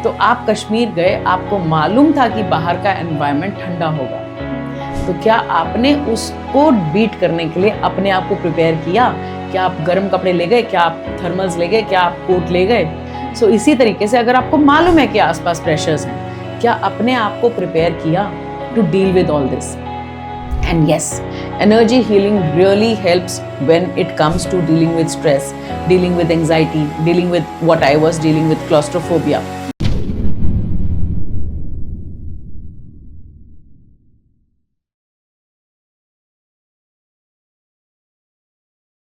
तो आप कश्मीर गए, आपको मालूम था कि बाहर का एनवायरनमेंट ठंडा होगा, तो क्या आपने उसको बीट करने के लिए अपने आप को प्रिपेयर किया? क्या आप गर्म कपड़े ले गए? क्या आप थर्मल्स ले गए? क्या आप कोट ले गए? सो इसी तरीके से अगर आपको मालूम है कि आसपास प्रेशर्स हैं, क्या अपने आप को प्रिपेयर किया to deal with all this? And yes, energy healing really helps when it comes to dealing with stress, dealing with anxiety, dealing with what I was dealing with, claustrophobia.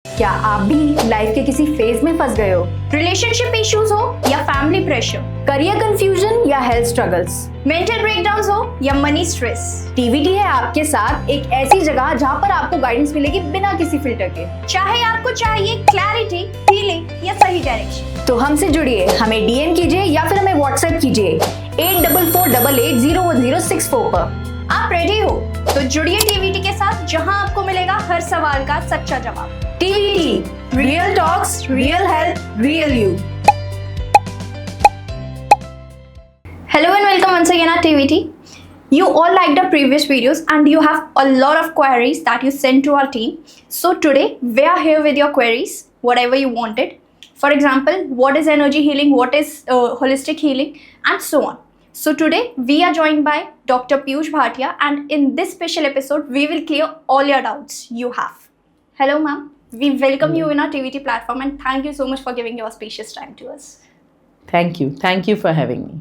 क्या आप भी life के किसी phase में फंस गए हो? Relationship issues हो या फैमिली प्रेशर, करियर कंफ्यूजन या हेल्थ स्ट्रगल्स, मेंटल ब्रेकडाउन्स हो या मनी स्ट्रेस, टीवीटी है आपके साथ एक ऐसी जगह जहां पर आपको गाइडेंस मिलेगी बिना किसी फिल्टर के। चाहे आपको चाहिए क्लैरिटी, हीलिंग या सही डायरेक्शन, तो हमसे जुड़िए, हमें डीएम कीजिए या फिर हमें व्हाट्सएप कीजिए 8448801064 पर। आप रेडी हो तो जुड़िए टीवीटी के साथ, जहां आपको मिलेगा हर सवाल का सच्चा जवाब। TVT, real talks, real health, real you. Hello and welcome once again at TVT. You all liked our previous videos and you have a lot of queries that you sent to our team. So today we are here with your queries, whatever you wanted. For example, what is energy healing, what is holistic healing, and so on. So today we are joined by Dr. Piyush Bhatia, and in this special episode we will clear all your doubts you have. Hello ma'am, we welcome you in our TVT platform and thank you so much for giving your spacious time to us. Thank you for having me.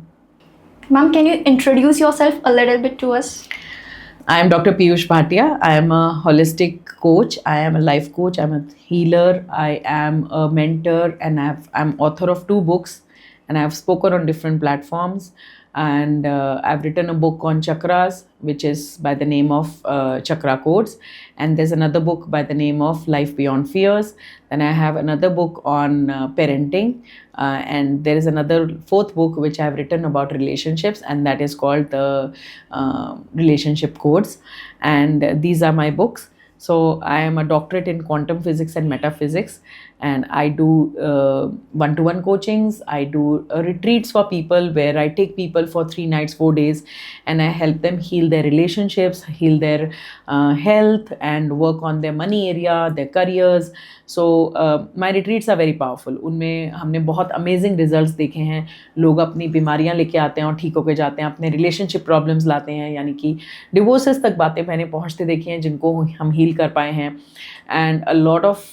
Ma'am, can you introduce yourself a little bit to us? I am Dr. Piyush Bhatia. I am a holistic coach. I am a life coach. I'm a healer. I am a mentor, and I'm author of 2 books, and I've spoken on different platforms. And I've written a book on chakras, which is by the name of Chakra Codes. And there's another book by the name of Life Beyond Fears. Then I have another book on parenting. And there is another 4th book which I've written about relationships, and that is called the Relationship Codes. And these are my books. So I am a doctorate in quantum physics and metaphysics, and I do one-to-one coachings. I do retreats for people where I take people for 3 nights, 4 days, and I help them heal their relationships, heal their health, and work on their money area, their careers. So my retreats are very powerful. उनमें हमने बहुत amazing results देखे हैं। लोग अपनी बीमारियां लेके आते हैं और ठीक होके जाते हैं, अपने relationship problems लाते हैं, यानी कि divorces तक बातें मैंने पहुंचते देखी हैं जिनको हम heal कर पाए हैं। And a lot of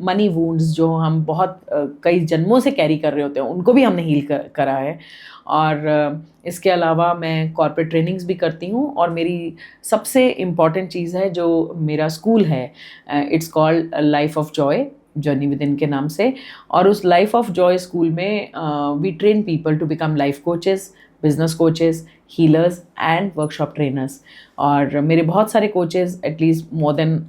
money wounds जो हम बहुत कई जन्मों से कैरी कर रहे होते हैं, उनको भी हमने हील करा है। और इसके अलावा मैं कॉर्पोरेट ट्रेनिंग्स भी करती हूँ, और मेरी सबसे इम्पॉर्टेंट चीज़ है जो मेरा स्कूल है, it's called life of joy, journey within के नाम से। और उस लाइफ ऑफ जॉय स्कूल में we train people to become life coaches, business coaches, healers and workshop trainers. और मेरे बहुत सारे coaches, at least more than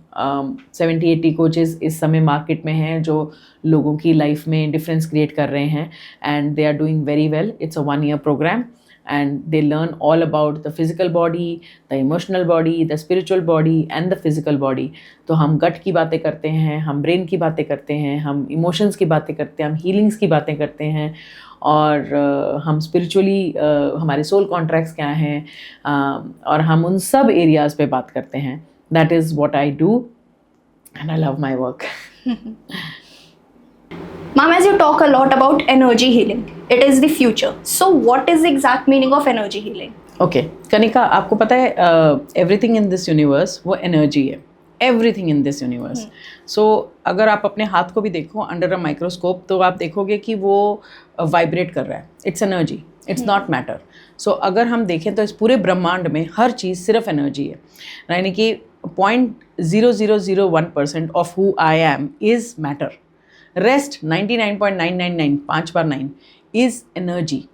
70-80 coaches इस समय मार्केट में हैं जो लोगों की लाइफ में डिफरेंस क्रिएट कर रहे हैं, and they are doing very well. It's a 1-year program, and they learn all about the physical body, the emotional body, the spiritual body and the physical body. तो हम गट की बातें करते हैं, हम ब्रेन की बातें करते हैं, हम इमोशंस की बातें करते हैं, हम हीलिंग्स की बातें करते हैं, और हम स्पिरिचुअली हमारे सोल कॉन्ट्रैक्ट्स क्या हैं, और हम उन सब एरियाज़ पे बात करते हैं। That is what I do, and I love my work. Ma'am, as you talk a lot about energy healing, it is the future. So what is the exact meaning of energy healing? Okay, Kanika, आपको पता है everything in this universe वो energy है, everything in this universe. So अगर आप अपने हाथ को भी देखो under a microscope, तो आप देखोगे कि वो वाइब्रेट कर रहा है। It's energy, it's not matter. So अगर हम देखें तो इस पूरे ब्रह्मांड में हर चीज़ सिर्फ एनर्जी है, यानी कि 0.0001% of who I am is matter. Rest 99.999 5 bar 9 is energy.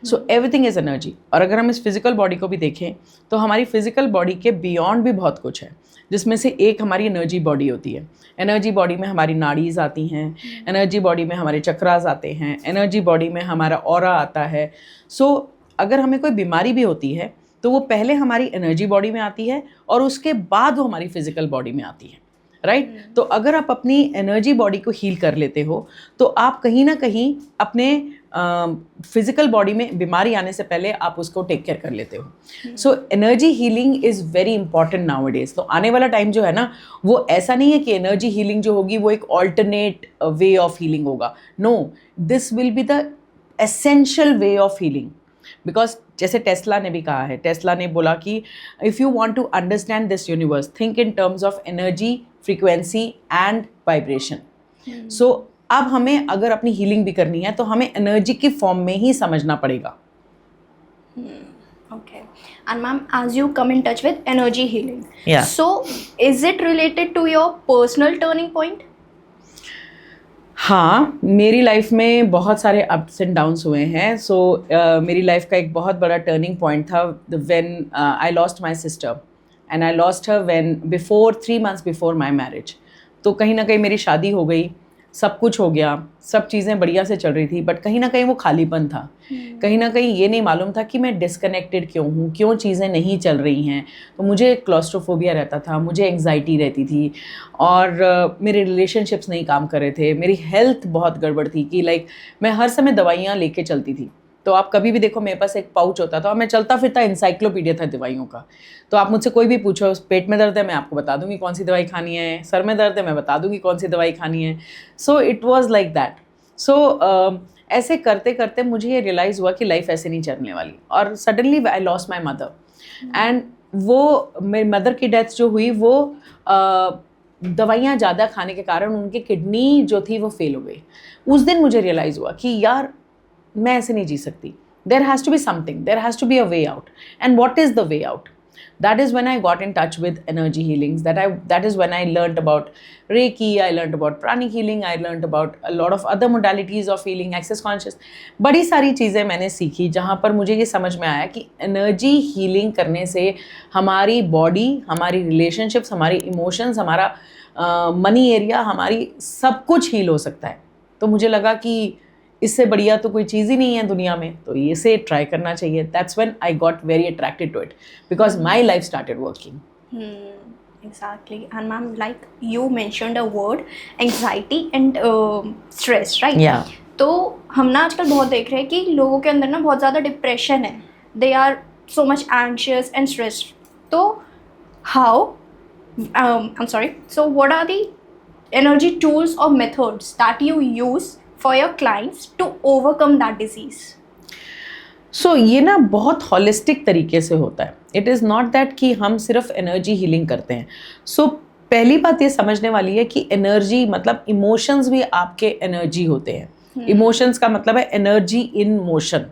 So everything is energy. और अगर हम इस फिजिकल बॉडी को भी देखें तो हमारी फिजिकल बॉडी के बियॉन्ड भी बहुत कुछ है, जिसमें से एक हमारी एनर्जी बॉडी होती है। एनर्जी बॉडी में हमारी नाड़ीज आती हैं, एनर्जी बॉडी में हमारे चक्रास आते हैं, एनर्जी बॉडी में हमारा ऑरा आता है। सो अगर हमें कोई बीमारी भी होती है तो वो पहले हमारी एनर्जी बॉडी में आती है और उसके बाद वो हमारी फिजिकल बॉडी में आती है, राइट? तो अगर आप अपनी एनर्जी बॉडी को हील कर लेते हो तो आप कहीं ना कहीं अपने फिजिकल बॉडी में बीमारी आने से पहले आप उसको टेक केयर कर लेते हो. So energy healing is very important now days. तो आने वाला टाइम जो है ना, वो ऐसा नहीं है कि एनर्जी हीलिंग जो होगी वो एक ऑल्टरनेट वे ऑफ हीलिंग होगा. No, this will be the essential way of healing. Because जैसे टेस्ला ने भी कहा है, टेस्ला ने बोला कि if you want to understand this universe, think in terms of energy, frequency and vibration. So अब हमें अगर अपनी हीलिंग भी करनी है तो हमें एनर्जी की फॉर्म में ही समझना पड़ेगा. Okay. And ma'am, as you come in touch with energy healing, Yeah. so is it related to your personal turning point? हाँ, मेरी लाइफ में बहुत सारे अप्स एंड डाउन्स हुए हैं. सो मेरी लाइफ का एक बहुत बड़ा टर्निंग पॉइंट था when I lost my sister, and I lost her when before 3 months before my marriage. तो कहीं ना कहीं मेरी शादी हो गई, सब कुछ हो गया, सब चीज़ें बढ़िया से चल रही थी, बट कहीं ना कहीं वो खालीपन था. कहीं ना कहीं ये नहीं मालूम था कि मैं डिस्कनेक्टेड क्यों हूँ, क्यों चीज़ें नहीं चल रही हैं. तो मुझे क्लॉस्ट्रोफोबिया रहता था, मुझे एंग्जाइटी रहती थी, और मेरे रिलेशनशिप्स नहीं काम कर रहे थे. मेरी हेल्थ बहुत गड़बड़ थी कि लाइक मैं हर समय दवाइयाँ लेके चलती थी. तो आप कभी भी देखो, मेरे पास एक पाउच होता था और मैं चलता फिरता इंसाइक्लोपीडिया था दवाइयों का. तो आप मुझसे कोई भी पूछो, पेट में दर्द है, मैं आपको बता दूंगी कौन सी दवाई खानी है, सर में दर्द है, मैं बता दूंगी कौन सी दवाई खानी है. So it was like that. So ऐसे करते करते मुझे ये रियलाइज़ हुआ कि लाइफ ऐसे नहीं चलने वाली. और suddenly I lost my mother, and वो मेरी मदर की डेथ जो हुई वो दवाइयाँ ज़्यादा खाने के कारण उनकी किडनी जो थी वो फेल हो गई. उस दिन मुझे रियलाइज़ हुआ कि यार मैं ऐसे नहीं जी सकती. There has to be something, there has to be a way out. And what is the way out? That is when I got in touch with energy healings. That is when I learned about Reiki, I learned about pranic healing, I learned about a lot of other modalities of healing, access conscious. बड़ी सारी चीज़ें मैंने सीखी जहाँ पर मुझे ये समझ में आया कि एनर्जी हीलिंग करने से हमारी बॉडी, हमारी रिलेशनशिप्स, हमारी इमोशंस, हमारा मनी एरिया, हमारी सब कुछ हील हो सकता है. तो मुझे लगा कि इससे बढ़िया तो कोई चीज़ ही नहीं है दुनिया में, तो ये से ट्राई करना चाहिए. That's when I got very attracted to it because my life started working. Exactly. And ma'am, like you mentioned a word, anxiety and stress, right? Yeah. तो हम ना आजकल बहुत देख रहे हैं कि लोगों के अंदर ना बहुत ज़्यादा डिप्रेशन है. They are so much anxious and stressed. तो how? I'm sorry. So what are the energy tools or methods that you use for your clients to overcome that disease? सो ये ना बहुत हॉलिस्टिक तरीके से होता है. इट इज़ नॉट दैट कि हम सिर्फ एनर्जी हीलिंग करते हैं. सो पहली बात ये समझने वाली है कि एनर्जी मतलब इमोशंस भी आपके एनर्जी होते हैं. इमोशंस का मतलब है एनर्जी इन मोशन.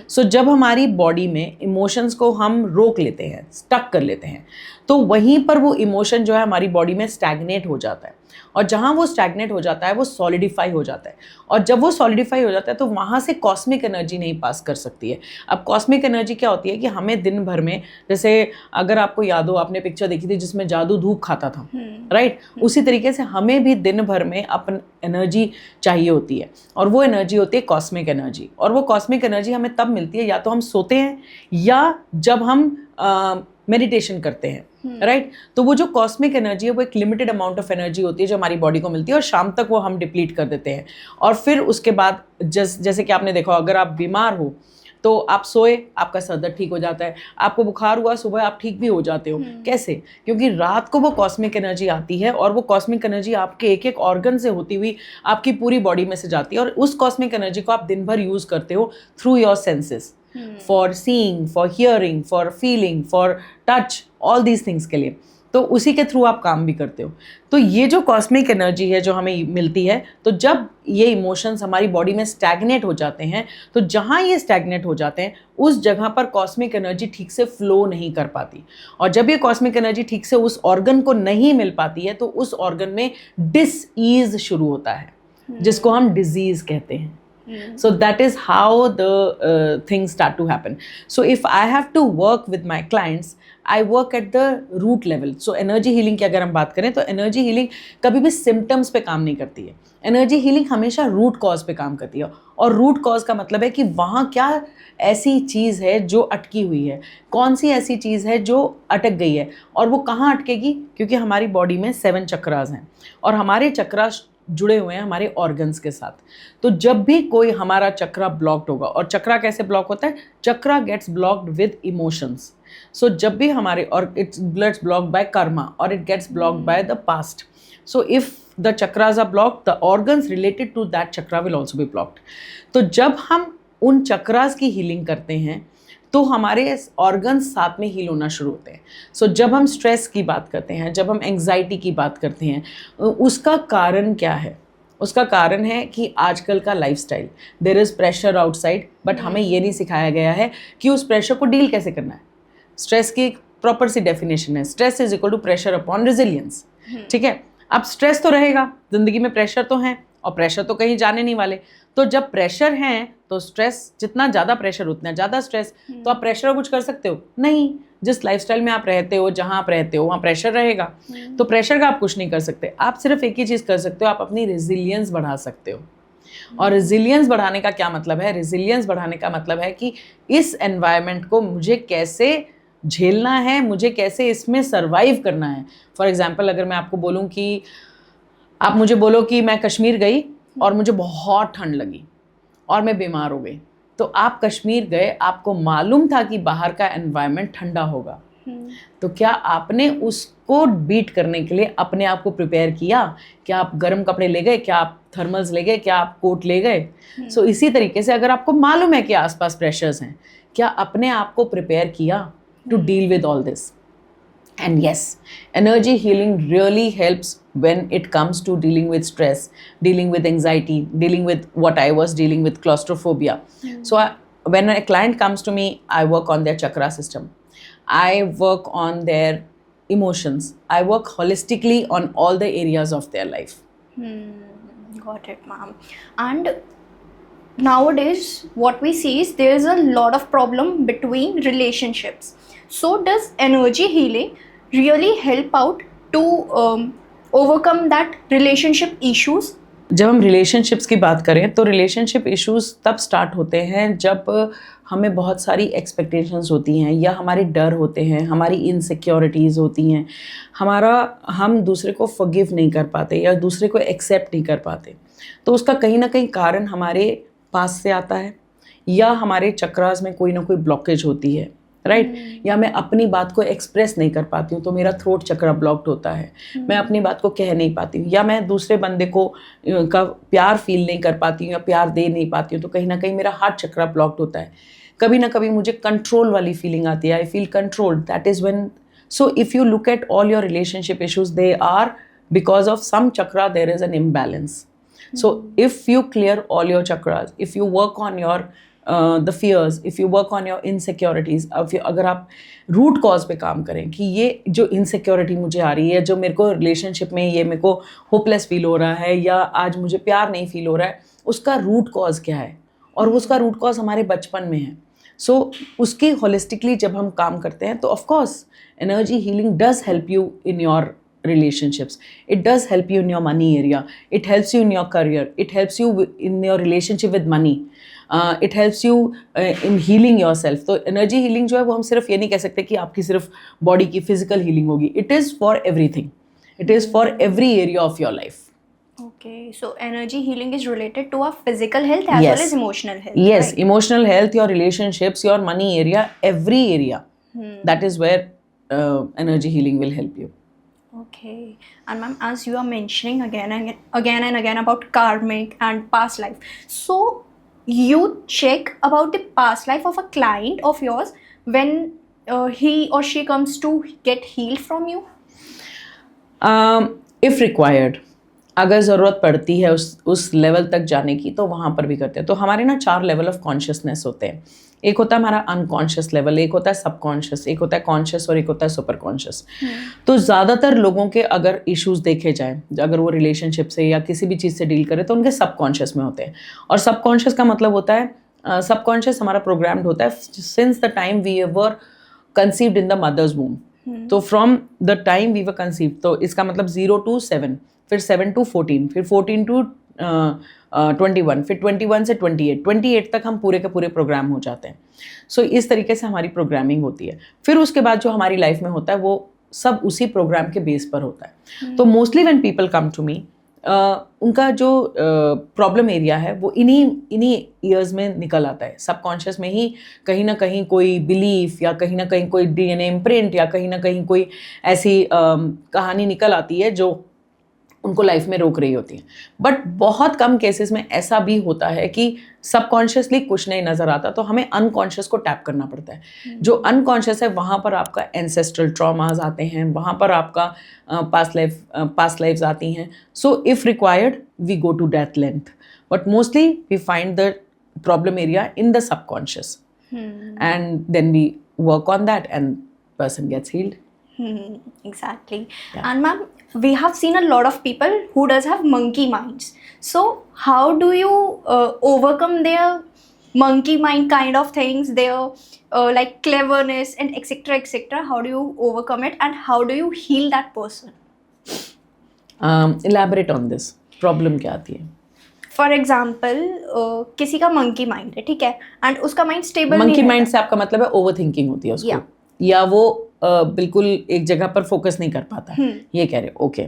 सो जब हमारी बॉडी में इमोशंस को हम रोक लेते हैं, स्टक कर लेते हैं, तो वहीं पर वो इमोशन जो है हमारी बॉडी में स्टैग्नेट हो जाता है. और जहाँ वो स्टैग्नेट हो जाता है वो सॉलिडिफाई हो जाता है. और जब वो सॉलिडिफाई हो जाता है तो वहाँ से कॉस्मिक एनर्जी नहीं पास कर सकती है. अब कॉस्मिक एनर्जी क्या होती है कि हमें दिन भर में, जैसे अगर आपको याद हो, आपने पिक्चर देखी थी जिसमें जादू धूप खाता था, राइट? उसी तरीके से हमें भी दिन भर में अपन एनर्जी चाहिए होती है, और वो एनर्जी होती है कॉस्मिक एनर्जी. और वो कॉस्मिक एनर्जी हमें तब मिलती है या तो हम सोते हैं या जब हम मेडिटेशन करते हैं, राइट? तो वो जो कॉस्मिक एनर्जी है वो एक लिमिटेड अमाउंट ऑफ एनर्जी होती है जो हमारी बॉडी को मिलती है, और शाम तक वो हम डिप्लीट कर देते हैं. और फिर उसके बाद जैसे कि आपने देखा, अगर आप बीमार हो तो आप सोए, आपका सर दर्द ठीक हो जाता है. आपको बुखार हुआ, सुबह आप ठीक भी हो जाते हो. कैसे? क्योंकि रात को वो कॉस्मिक एनर्जी आती है, और वो कॉस्मिक एनर्जी आपके एक एक ऑर्गन से होती हुई आपकी पूरी बॉडी में से जाती है, और उस कॉस्मिक एनर्जी को आप दिन भर यूज़ करते हो through your senses, for seeing, for hearing, for feeling, for touch, all these things के लिए. तो उसी के थ्रू आप काम भी करते हो. तो ये जो कॉस्मिक एनर्जी है जो हमें मिलती है, तो जब ये इमोशंस हमारी बॉडी में स्टैग्नेट हो जाते हैं, तो जहाँ ये स्टैग्नेट हो जाते हैं उस जगह पर कॉस्मिक एनर्जी ठीक से फ्लो नहीं कर पाती. और जब ये कॉस्मिक एनर्जी ठीक से उस ऑर्गन को नहीं मिल पाती है तो उस ऑर्गन में डिसईज शुरू होता है, जिसको हम डिजीज़ कहते हैं. So that is how the things start to happen. So if I have to work with my clients, I work at the root level. So energy healing की अगर हम बात करें तो energy healing कभी भी symptoms पे काम नहीं करती है. Energy healing हमेशा root cause पे काम करती है. और root cause का मतलब है कि वहाँ क्या ऐसी चीज़ है जो अटकी हुई है, कौन सी ऐसी चीज़ है जो अटक गई है, और वो कहाँ अटकेगी? क्योंकि हमारी बॉडी में 7 चक्रास हैं, और हमारे चक्रास जुड़े हुए हैं हमारे ऑर्गन्स के साथ। तो जब भी कोई हमारा चक्रा ब्लॉक्ड होगा, और चक्रा कैसे ब्लॉक होता है, chakra gets blocked with emotions. So जब भी हमारे, और it's gets blocked by karma और it gets blocked by the past. So if the chakras are blocked, the organs related to that chakra will also be blocked. तो जब हम उन चक्रास की हीलिंग करते हैं तो हमारे ऑर्गन्स साथ में हील होना शुरू होते हैं। सो जब हम स्ट्रेस की बात करते हैं, जब हम एंग्जाइटी की बात करते हैं, उसका कारण क्या है? उसका कारण है कि आजकल का lifestyle, there is pressure outside, but हमें ये नहीं सिखाया गया है कि उस प्रेशर को डील कैसे करना है। स्ट्रेस की एक प्रॉपर सी डेफिनेशन है, stress is equal to pressure upon resilience. ठीक है, अब स्ट्रेस तो रहेगा, जिंदगी में प्रेशर तो है, और प्रेशर तो कहीं जाने नहीं वाले। तो जब प्रेशर है तो स्ट्रेस, जितना ज़्यादा प्रेशर उतना ज़्यादा स्ट्रेस। तो आप प्रेशर को कुछ कर सकते हो नहीं, जिस लाइफस्टाइल में आप रहते हो, जहाँ आप रहते हो, वहाँ प्रेशर रहेगा। तो प्रेशर का आप कुछ नहीं कर सकते। आप सिर्फ एक ही चीज़ कर सकते हो, आप अपनी रेजिलियंस बढ़ा सकते हो। और रेजिलियंस बढ़ाने का क्या मतलब है? रेजिलियंस बढ़ाने का मतलब है कि इस एनवायरनमेंट को मुझे कैसे झेलना है, मुझे कैसे इसमें सर्वाइव करना है। फॉर एग्जाम्पल, अगर मैं आपको बोलूँ कि आप मुझे बोलो कि मैं कश्मीर गई और मुझे बहुत ठंड लगी और मैं बीमार हो गई, तो आप कश्मीर गए, आपको मालूम था कि बाहर का एनवायरनमेंट ठंडा होगा, तो क्या आपने उसको बीट करने के लिए अपने आप को प्रिपेयर किया? क्या आप गर्म कपड़े ले गए? क्या आप थर्मल्स ले गए? क्या आप कोट ले गए? सो इसी तरीके से अगर आपको मालूम है कि आसपास प्रेशर्स हैं, क्या अपने आप को प्रिपेयर किया to deal with all this? And yes, energy healing really helps when it comes to dealing with stress, dealing with anxiety, dealing with what I was dealing with, claustrophobia. So when a client comes to me, I work on their chakra system. I work on their emotions. I work holistically on all the areas of their life. Got it, ma'am. And nowadays, what we see is there is a lot of problem between relationships. So does energy healing really help out to overcome that relationship issues? जब हम relationships की बात करें तो relationship issues तब start होते हैं जब हमें बहुत सारी एक्सपेक्टेशंस होती हैं, या हमारे डर होते हैं, हमारी इनसिक्योरिटीज़ होती हैं, हम दूसरे को फॉरगिव नहीं कर पाते या दूसरे को एक्सेप्ट नहीं कर पाते। तो उसका कहीं ना कहीं कारण हमारे पास से आता है, या हमारे चक्रास में कोई ना कोई ब्लॉकेज होती है, राइट? या मैं अपनी बात को एक्सप्रेस नहीं कर पाती हूँ तो मेरा थ्रोट चक्रा ब्लॉक्ड होता है, मैं अपनी बात को कह नहीं पाती हूँ, या मैं दूसरे बंदे को का प्यार फील नहीं कर पाती हूँ या प्यार दे नहीं पाती हूँ, तो कहीं ना कहीं मेरा हार्ट चक्रा ब्लॉक्ड होता है। कभी ना कभी मुझे कंट्रोल वाली फीलिंग आती है, I feel controlled, that is when. So if you look at all your relationship issues, they are because of some chakra there is an imbalance. So if you clear all your chakras, if you work on your the fears, if you work on your insecurities, अगर आप root cause पे काम करें कि ये जो insecurity मुझे आ रही है, जो मेरे को रिलेशनशिप में ये मेरे को होपलेस फील हो रहा है, या आज मुझे प्यार नहीं फील हो रहा है, उसका रूट कॉज क्या है, और उसका रूट कॉज हमारे बचपन में है. सो उसकी होलिस्टिकली जब हम काम करते हैं तो of course energy healing does help you in your relationships. It does help you in your money area. It helps you in your career. It helps you in your relationship with money. It helps you in healing yourself. तो energy healing जो है वो हम सिर्फ ये नहीं कह सकते कि आपकी सिर्फ बॉडी की फिजिकल हीलिंग होगी. It is for everything. It is for every area of your life. Okay, so energy healing is related to our physical health as well as emotional health. Yes, right? Emotional health, your relationships, your money area, every area. That is where energy healing will help you. Okay, and ma'am, as you are mentioning again and again about karmic and past life, so you check about the past life of a client of yours when he or she comes to get healed from you? If required, अगर ज़रूरत पड़ती है उस level तक जाने की तो वहाँ पर भी करते हैं. तो हमारे ना 4 लेवल ऑफ कॉन्शियसनेस होते हैं. एक होता है हमारा अनकॉन्शियस लेवल, एक होता है सबकॉन्शियस, एक होता है कॉन्शियस और एक होता है सुपर कॉन्शियस. तो ज़्यादातर लोगों के अगर इश्यूज़ देखे जाएँ, अगर वो रिलेशनशिप से या किसी भी चीज़ से डील करें तो उनके सबकॉन्शियस में होते हैं. और सबकॉन्शियस का मतलब होता है सबकॉन्शियस हमारा प्रोग्राम्ड होता है since the time we were conceived in the mother's womb. तो from the time we were conceived, तो इसका मतलब 0 to 7, फिर 7 to 14, फिर 14 to 21, फिर 21 से 28 तक हम पूरे के पूरे प्रोग्राम हो जाते हैं. सो इस तरीके से हमारी प्रोग्रामिंग होती है. फिर उसके बाद जो हमारी लाइफ में होता है वो सब उसी प्रोग्राम के बेस पर होता है. तो mostly when people come to me, उनका जो प्रॉब्लम एरिया है वो इन्हीं ईयर्स में निकल आता है। सबकॉन्शियस में ही कहीं ना कहीं कोई बिलीफ या कहीं ना कहीं कोई डीएनए इम्प्रिंट या कहीं ना कहीं कोई ऐसी कहानी निकल आती है जो उनको लाइफ में रोक रही होती है। बट बहुत कम केसेस में ऐसा भी होता है कि सबकॉन्शियसली कुछ नहीं नज़र आता, तो हमें अनकॉन्शियस को टैप करना पड़ता है। जो अनकॉन्शियस है वहाँ पर आपका एंसेस्ट्रल ट्रॉमास आते हैं, वहाँ पर आपका पास्ट लाइफ्स आती हैं। So if required we go to death length, but mostly we find the problem area in the subconscious and then we work on that and person gets healed. Exactly. Yeah. And ma'am, we have seen a lot of people who does have monkey minds. So how do you overcome their monkey mind kind of things, their like cleverness and etc. How do you overcome it and how do you heal that person? Elaborate on this. Problem क्या आती है? For example किसी का monkey mind है, ठीक है, and उसका mind stable नहीं मंकी रहता। माइंड से आपका मतलब है ओवर थिंकिंग होती है उसको, Yeah. या वो बिल्कुल एक जगह पर फोकस नहीं कर पाता, ये कह रहे ओके।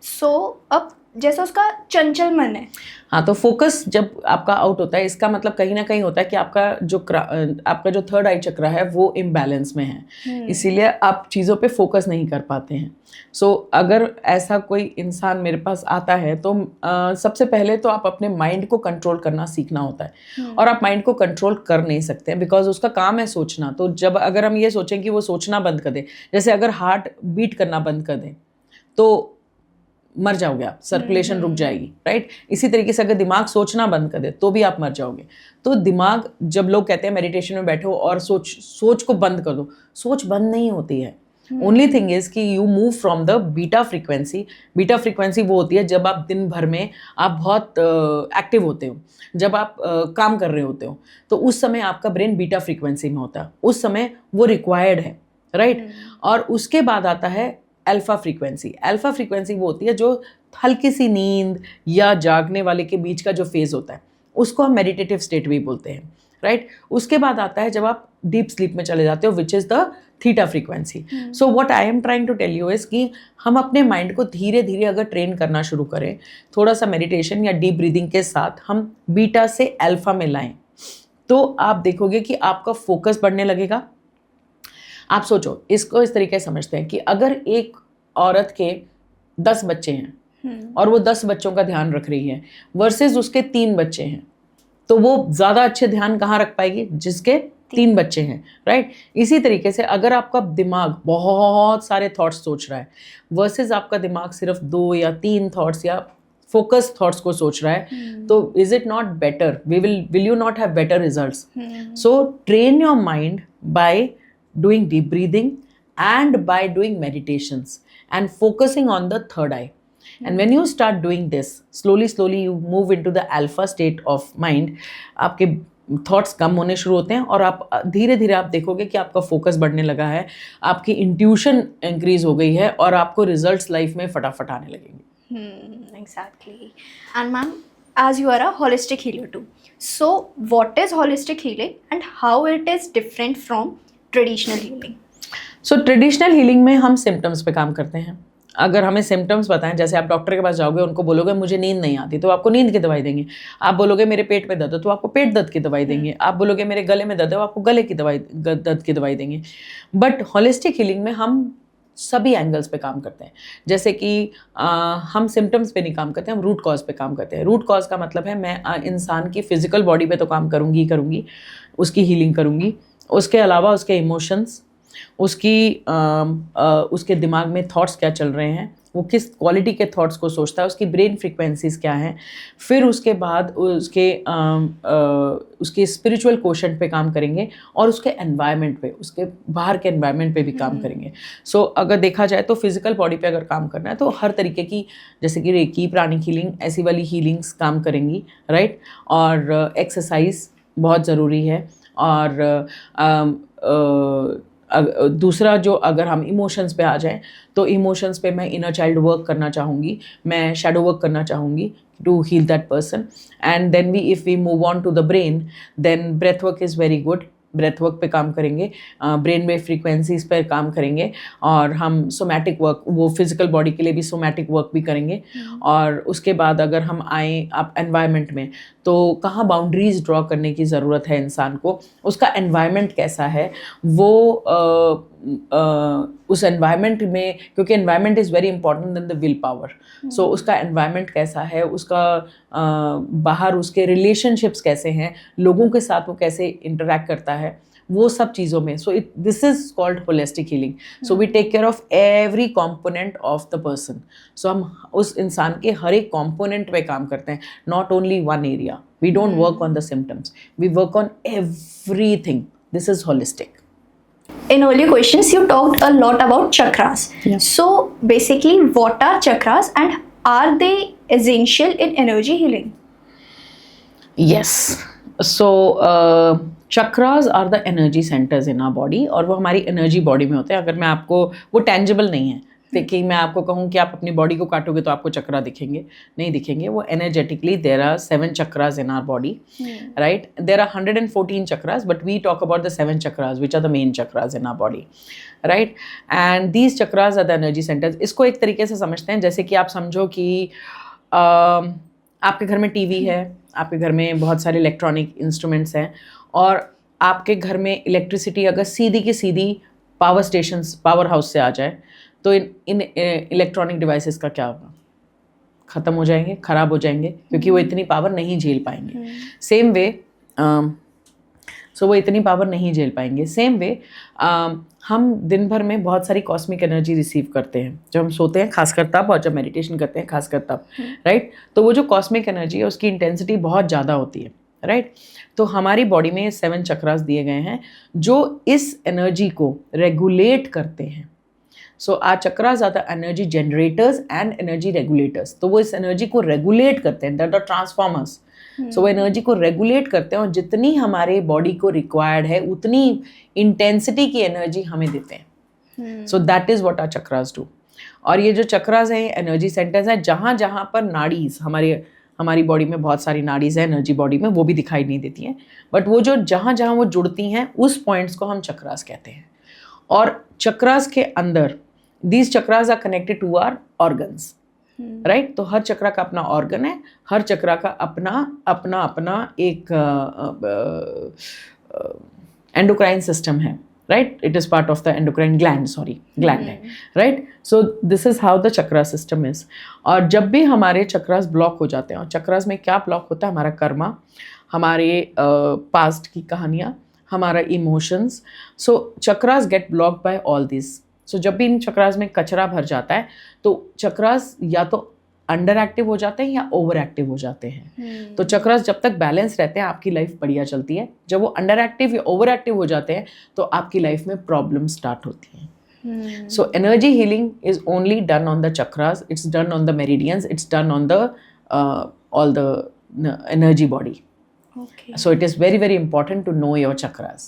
सो अब जैसे उसका चंचल मन है, हाँ, तो फोकस जब आपका आउट होता है इसका मतलब कहीं ना कहीं होता है कि आपका जो थर्ड आई चक्र है वो इम्बैलेंस में है, इसीलिए आप चीज़ों पे फोकस नहीं कर पाते हैं। सो अगर ऐसा कोई इंसान मेरे पास आता है तो सबसे पहले तो आप अपने माइंड को कंट्रोल करना सीखना होता है, और आप माइंड को कंट्रोल कर नहीं सकते हैं बिकॉज उसका काम है सोचना। तो जब अगर हम ये सोचें कि वो सोचना बंद कर दे, जैसे अगर हार्ट बीट करना बंद कर दें तो मर जाओगे आप, सर्कुलेशन रुक जाएगी, राइट। इसी तरीके से अगर दिमाग सोचना बंद कर दे तो भी आप मर जाओगे। तो दिमाग, जब लोग कहते हैं मेडिटेशन में बैठो और सोच को बंद कर दो, सोच बंद नहीं होती है। ओनली थिंग इज कि you move from the beta frequency. Beta frequency वो होती है जब आप दिन भर में आप बहुत एक्टिव होते हो, जब आप काम कर रहे होते हो, तो उस समय आपका ब्रेन बीटा फ्रीक्वेंसी में होता है, उस समय वो रिक्वायर्ड है, राइट। और उसके बाद आता है अल्फा फ्रीक्वेंसी। अल्फा फ्रीक्वेंसी वो होती है जो हल्की सी नींद या जागने वाले के बीच का जो फेज होता है, उसको हम मेडिटेटिव स्टेट भी बोलते हैं, राइट। उसके बाद आता है जब आप डीप स्लीप में चले जाते हो, which is the theta frequency. So what I am trying to tell you is कि हम अपने माइंड को धीरे धीरे अगर ट्रेन करना शुरू करें, थोड़ा सा मेडिटेशन या डीप ब्रीदिंग के साथ हम बीटा से अल्फा में लाएं, तो आप देखोगे कि आपका फोकस बढ़ने लगेगा। आप सोचो, इसको इस तरीके से समझते हैं कि अगर एक औरत के 10 बच्चे हैं और वो 10 बच्चों का ध्यान रख रही है वर्सेस उसके 3 बच्चे हैं, तो वो ज़्यादा अच्छे ध्यान कहाँ रख पाएगी? जिसके 3 बच्चे हैं, राइट। इसी तरीके से अगर आपका दिमाग बहुत सारे थॉट्स सोच रहा है वर्सेस आपका दिमाग सिर्फ 2 या 3 थॉट्स या फोकस थॉट्स को सोच रहा है, तो is it not better? Will you not have better results? So train your mind bye doing deep breathing and by doing meditations and focusing on the third eye. And when you start doing this, slowly you move into the alpha state of mind. आपके thoughts come होने शुरू होते हैं और आप धीरे धीरे आप देखोगे कि आपका फोकस बढ़ने लगा है, आपकी इंट्यूशन इंक्रीज हो गई है और आपको रिजल्ट्स लाइफ में फटाफट आने लगेंगे। Exactly. And ma'am, as you are a holistic healer too, so what is holistic healing and how it is different from traditional healing? So traditional healing में हम सिम्टम्स पे काम करते हैं। अगर हमें सिम्टम्स बताएं, जैसे आप डॉक्टर के पास जाओगे, उनको बोलोगे मुझे नींद नहीं आती, तो आपको नींद की दवाई देंगे। आप बोलोगे मेरे पेट में दर्द है, तो आपको पेट दर्द की दवाई देंगे। आप बोलोगे मेरे गले में दर्द है, आपको गले की दर्द की दवाई देंगे। बट होलिस्टिक हीलिंग में हम सभी एंगल्स पे काम करते हैं। जैसे कि हम सिम्टम्स पे नहीं काम करते, हम रूट कॉज पे काम करते हैं। रूट कॉज का मतलब है मैं इंसान की फिजिकल बॉडी पे तो काम करूँगी, उसकी हीलिंग करूँगी, उसके अलावा उसके इमोशंस, उसके दिमाग में थॉट्स क्या चल रहे हैं, वो किस क्वालिटी के थॉट्स को सोचता है, उसकी ब्रेन फ्रीक्वेंसीज क्या हैं, फिर उसके बाद उसके स्पिरिचुअल क्वोशंट पे काम करेंगे और उसके एनवायरनमेंट पे, उसके बाहर के एनवायरनमेंट पे भी काम करेंगे। सो अगर देखा जाए तो फिजिकल बॉडी पे अगर काम करना है तो हर तरीके की, जैसे कि रेकी, प्राणिक हीलिंग, ऐसी वाली हीलिंग्स काम करेंगी, राइट। और एक्सरसाइज बहुत ज़रूरी है। और दूसरा, जो अगर हम इमोशंस पे आ जाएं तो इमोशंस पे मैं इनर चाइल्ड वर्क करना चाहूँगी, मैं शैडो वर्क करना चाहूँगी to heal that person. And then if we move on to the brain, then breath work is very good. Breath work पे काम करेंगे, ब्रेन वेव फ्रीक्वेंसीज पर काम करेंगे, और हम सोमैटिक वर्क, वो फिजिकल बॉडी के लिए भी सोमैटिक वर्क भी करेंगे। और उसके बाद अगर हम आए आप एनवायरनमेंट में, तो कहाँ बाउंड्रीज ड्रॉ करने की ज़रूरत है इंसान को, उसका एनवायरनमेंट कैसा है, वो उस एनवायरनमेंट में, क्योंकि environment is very important than the will power. So उसका एनवायरनमेंट कैसा है, उसका बाहर उसके रिलेशनशिप्स कैसे हैं, लोगों के साथ वो कैसे इंटरेक्ट करता है, वो सब चीज़ों में। So this is called holistic healing. So we take care of every component of the person. So हम उस इंसान के हर एक कॉम्पोनेंट पे काम करते हैं, not only one area. We don't work on the symptoms, we work on everything. This is holistic. In earlier questions, you talked a lot about chakras. Yeah. So basically, what are chakras and are they essential in energy healing? Yes. So chakras are the energy centers in our body, और वो हमारी energy body में होते हैं। अगर मैं आपको, वो टेंजिबल नहीं है, देखिए मैं आपको कहूँ कि आप अपनी बॉडी को काटोगे तो आपको चक्रा दिखेंगे, नहीं दिखेंगे। वो energetically there are 7 chakras in our body, right. There are 114 chakras, but we talk about the 7 chakras which are the main chakras in our body, right. And these chakras are the energy centres. इसको एक तरीके से समझते हैं जैसे कि आप समझो कि आपके घर में टीवी है, आपके घर में बहुत सारे इलेक्ट्रॉनिक इंस्ट्रूमेंट्स हैं, और आपके घर में इलेक्ट्रिसिटी अगर सीधी की सीधी पावर स्टेशंस, पावर हाउस से आ जाए, तो इन इलेक्ट्रॉनिक डिवाइसेस का क्या होगा? ख़त्म हो जाएंगे, ख़राब हो जाएंगे, क्योंकि वो इतनी पावर नहीं झेल पाएंगे। सेम वे वो इतनी पावर नहीं झेल पाएंगे। सेम वे हम दिन भर में बहुत सारी कॉस्मिक एनर्जी रिसीव करते हैं जब हम सोते हैं, खासकर तब, और जब मेडिटेशन करते हैं खासकर तब, राइट। तो वो जो कॉस्मिक एनर्जी है उसकी इंटेंसिटी बहुत ज़्यादा होती है, राइट। तो हमारी बॉडी में 7 चक्रास दिए गए हैं जो इस एनर्जी को रेगुलेट करते हैं। So our chakras are the energy generators and energy regulators. तो वो इस एनर्जी को रेगुलेट करते हैं, दैट आर ट्रांसफॉर्मर्स। सो वो एनर्जी को रेगुलेट करते हैं, और जितनी हमारे बॉडी को रिक्वायर्ड है उतनी इंटेंसिटी की एनर्जी हमें देते हैं। So that is what are chakras do. और ये जो चक्रास हैं, एनर्जी सेंटर्स हैं, जहाँ जहाँ पर नाड़ीज, हमारी बॉडी में बहुत सारी नाड़ीज हैं एनर्जी बॉडी में, वो भी दिखाई नहीं देती हैं, बट वो जो जहाँ जहाँ वो जुड़ती हैं उस पॉइंट्स को हम चक्रास कहते हैं। और चक्रास के अंदर these chakras are connected to our organs, right? तो हर चक्रा का अपना ऑर्गन है, हर चक्रा का अपना एक एंडोक्राइन सिस्टम है, right. It is part of the endocrine gland है, right. So this is how the chakra system is. और जब भी हमारे चक्रास ब्लॉक हो जाते हैं, और चक्रास में क्या ब्लॉक होता है? हमारा कर्मा, हमारे पास्ट की कहानियाँ, हमारा emotions. So chakras get block by all this. So जब भी इन चक्रास में कचरा भर जाता है, तो चक्रास या तो अंडर एक्टिव हो जाते हैं या ओवर एक्टिव हो जाते हैं। तो चक्रास जब तक बैलेंस रहते हैं आपकी लाइफ बढ़िया चलती है। जब वो अंडर एक्टिव या ओवर एक्टिव हो जाते हैं तो आपकी लाइफ में प्रॉब्लम स्टार्ट होती हैं। So energy healing is only done on the chakras, it's done on the meridians, it's done on the all the energy body. So it is very, very important to know your chakras.